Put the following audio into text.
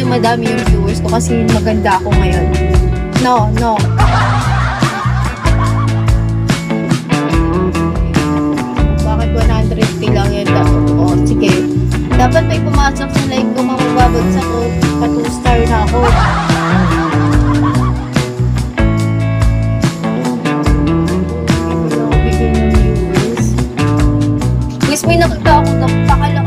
maging madami yung viewers ko kasi maganda ako ngayon. No. Bakit 100k lang yan dapat? O, sige. Dapat may pumasok sa live ko, mababagsak ko. Pa 2-star na ako. Guys, may nakita ako napakalakas